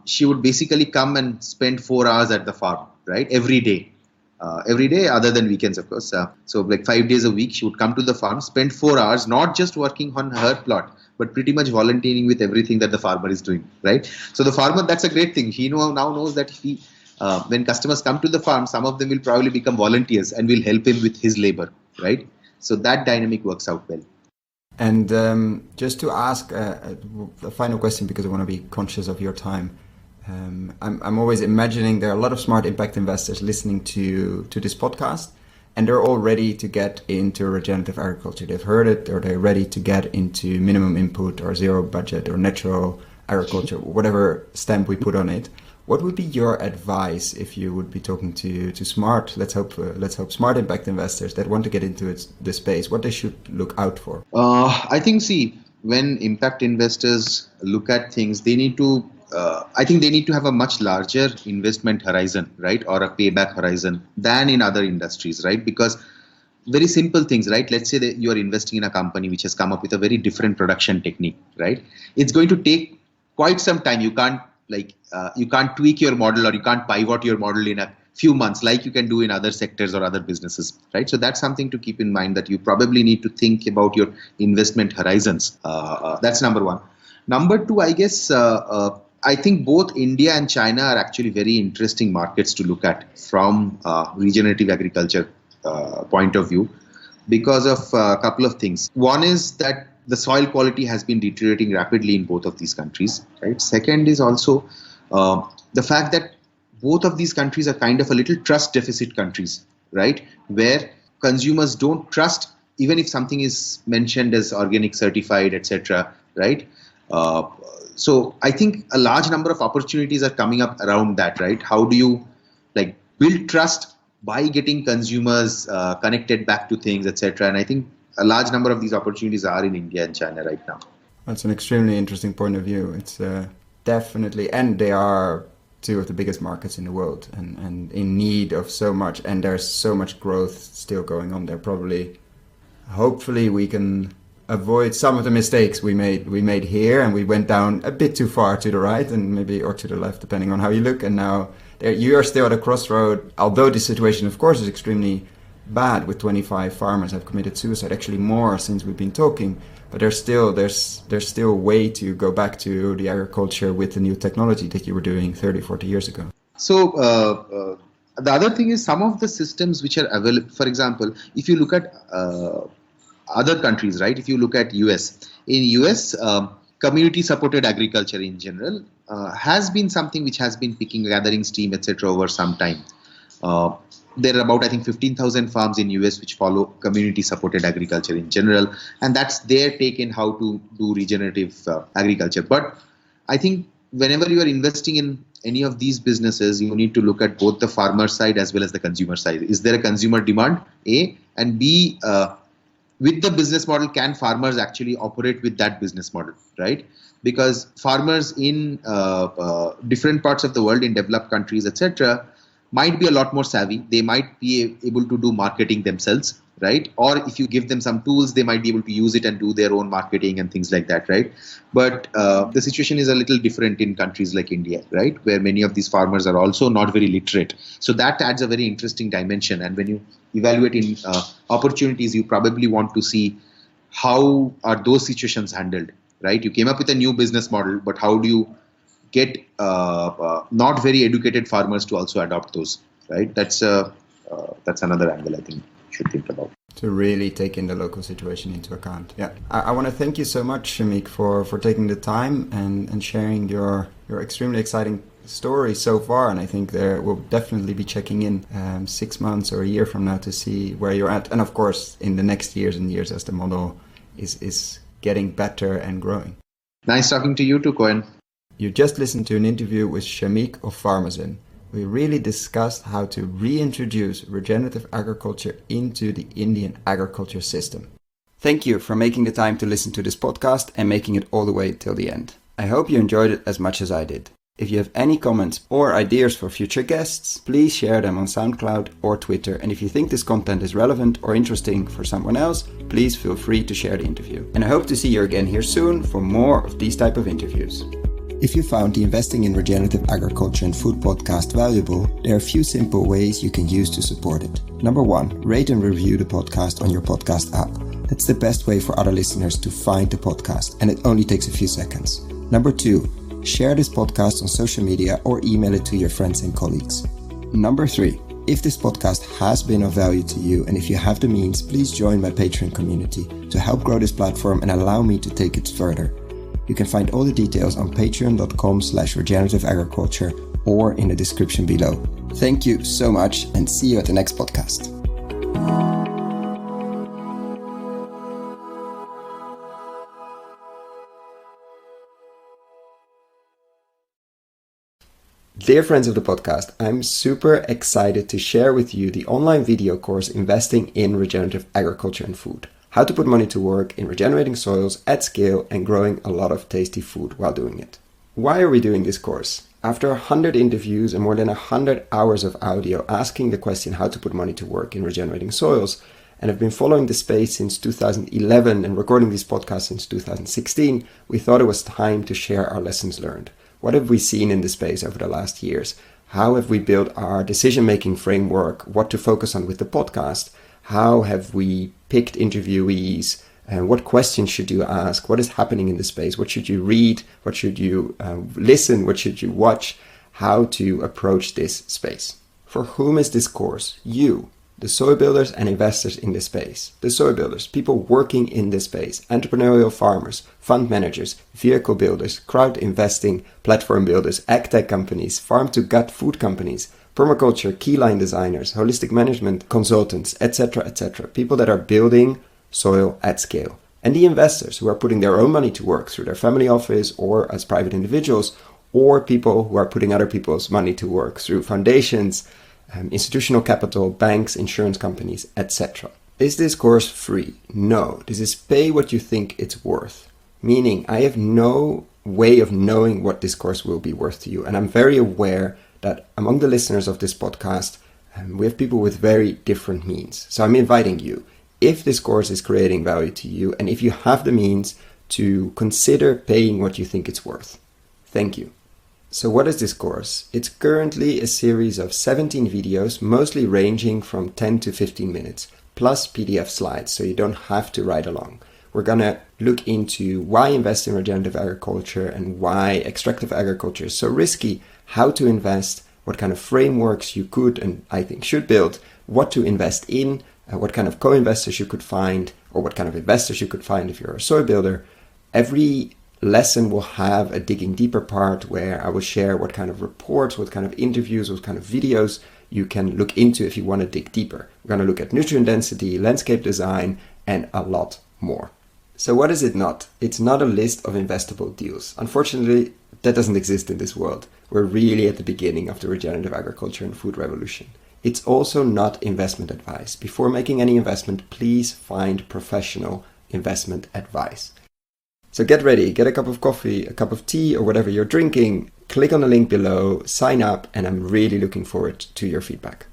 she would basically come and spend 4 hours at the farm, right? Every day, other than weekends, of course. So like 5 days a week, she would come to the farm, spend 4 hours, not just working on her plot, but pretty much volunteering with everything that the farmer is doing, right? So the farmer, that's a great thing. He now knows that when customers come to the farm, some of them will probably become volunteers and will help him with his labor, right? So that dynamic works out well. And just to ask a final question, because I want to be conscious of your time. I'm always imagining there are a lot of smart impact investors listening to this podcast, and they're all ready to get into regenerative agriculture. They've heard it, or they're ready to get into minimum input or zero budget or natural agriculture, whatever stamp we put on it. What would be your advice if you would be talking to smart, let's hope smart impact investors that want to get into the space, what they should look out for? I think, when impact investors look at things, they need to, I think they need to have a much larger investment horizon, right? Or a payback horizon than in other industries, right? Because very simple things, right? Let's say that you are investing in a company which has come up with a very different production technique, right? It's going to take quite some time. You can't tweak your model, or you can't pivot your model in a few months like you can do in other sectors or other businesses, right? So that's something to keep in mind, that you probably need to think about your investment horizons. That's number one. Number two, I guess, I think both India and China are actually very interesting markets to look at from regenerative agriculture point of view, because of a couple of things. One is that the soil quality has been deteriorating rapidly in both of these countries, right? Second is also the fact that both of these countries are kind of a little trust deficit countries, right? Where consumers don't trust, even if something is mentioned as organic certified, etc., right? So I think a large number of opportunities are coming up around that, right? How do you build trust by getting consumers connected back to things, etc.? And I think a large number of these opportunities are in India and China right now. That's an extremely interesting point of view. It's definitely, and they are two of the biggest markets in the world, and in need of so much, and there's so much growth still going on there. Hopefully we can avoid some of the mistakes we made here, and we went down a bit too far to the right and maybe or to the left, depending on how you look. And now you are still at a crossroad, although the situation, of course, is extremely bad, with 25 farmers have committed suicide, actually more since we've been talking, but there's still a way to go back to the agriculture with the new technology that you were doing 30-40 years ago. So the other thing is, some of the systems which are available, for example, if you look at other countries, right? If you look at US, community supported agriculture in general has been something which has been gathering steam, etc., over some time. There are about, I think, 15,000 farms in US which follow community-supported agriculture in general, and that's their take in how to do regenerative agriculture. But I think whenever you are investing in any of these businesses, you need to look at both the farmer side as well as the consumer side. Is there a consumer demand, A? And B, with the business model, can farmers actually operate with that business model, right? Because farmers in different parts of the world, in developed countries, etc., might be a lot more savvy. They might be able to do marketing themselves, right? Or if you give them some tools, they might be able to use it and do their own marketing and things like that, right? But the situation is a little different in countries like India, right? Where many of these farmers are also not very literate. So that adds a very interesting dimension. And when you evaluate in opportunities, you probably want to see how are those situations handled, right? You came up with a new business model, but how do you get not very educated farmers to also adopt those, right? That's another angle I think you should think about. To really take in the local situation into account. Yeah, I want to thank you so much, Shameek, for taking the time and sharing your extremely exciting story so far. And I think we'll definitely be checking in 6 months or a year from now to see where you're at. And of course, in the next years and years as the model is getting better and growing. Nice talking to you too, Koen. You just listened to an interview with Shameek of Farmizen. We really discussed how to reintroduce regenerative agriculture into the Indian agriculture system. Thank you for making the time to listen to this podcast and making it all the way till the end. I hope you enjoyed it as much as I did. If you have any comments or ideas for future guests, please share them on SoundCloud or Twitter. And if you think this content is relevant or interesting for someone else, please feel free to share the interview. And I hope to see you again here soon for more of these type of interviews. If you found the Investing in Regenerative Agriculture and Food podcast valuable, there are a few simple ways you can use to support it. Number 1, rate and review the podcast on your podcast app. That's the best way for other listeners to find the podcast, and it only takes a few seconds. Number 2, share this podcast on social media or email it to your friends and colleagues. Number 3, if this podcast has been of value to you and if you have the means, please join my Patreon community to help grow this platform and allow me to take it further. You can find all the details on patreon.com/regenerativeagriculture or in the description below. Thank you so much and see you at the next podcast. Dear friends of the podcast, I'm super excited to share with you the online video course Investing in Regenerative Agriculture and Food. How to put money to work in regenerating soils at scale and growing a lot of tasty food while doing it. Why are we doing this course? After 100 interviews and more than 100 hours of audio asking the question how to put money to work in regenerating soils, and I've been following the space since 2011 and recording these podcasts since 2016, we thought it was time to share our lessons learned. What have we seen in the space over the last years? How have we built our decision-making framework? What to focus on with the podcast? How have we picked interviewees? And what questions should you ask? What is happening in the space? What should you read? What should you listen? What should you watch? How to approach this space? For whom is this course? You, the soil builders and investors in this space. The soil builders, people working in this space, entrepreneurial farmers, fund managers, vehicle builders, crowd investing, platform builders, agtech companies, farm-to-gut food companies, permaculture, keyline designers, holistic management consultants, etc., etc. People that are building soil at scale. And the investors who are putting their own money to work through their family office or as private individuals, or people who are putting other people's money to work through foundations, institutional capital, banks, insurance companies, etc. Is this course free? No. This is pay what you think it's worth. Meaning, I have no way of knowing what this course will be worth to you. And I'm very aware that among the listeners of this podcast, we have people with very different means. So I'm inviting you, if this course is creating value to you, and if you have the means, to consider paying what you think it's worth. Thank you. So what is this course? It's currently a series of 17 videos, mostly ranging from 10 to 15 minutes, plus PDF slides, so you don't have to ride along. We're gonna look into why invest in regenerative agriculture and why extractive agriculture is so risky, how to invest, what kind of frameworks you could and I think should build, what to invest in, what kind of co-investors you could find, or what kind of investors you could find if you're a soil builder. Every lesson will have a digging deeper part where I will share what kind of reports, what kind of interviews, what kind of videos you can look into if you want to dig deeper. We're going to look at nutrient density, landscape design, and a lot more. So what is it not? It's not a list of investable deals. Unfortunately, that doesn't exist in this world. We're really at the beginning of the regenerative agriculture and food revolution. It's also not investment advice. Before making any investment, please find professional investment advice. So get ready, get a cup of coffee, a cup of tea, or whatever you're drinking. Click on the link below, sign up, and I'm really looking forward to your feedback.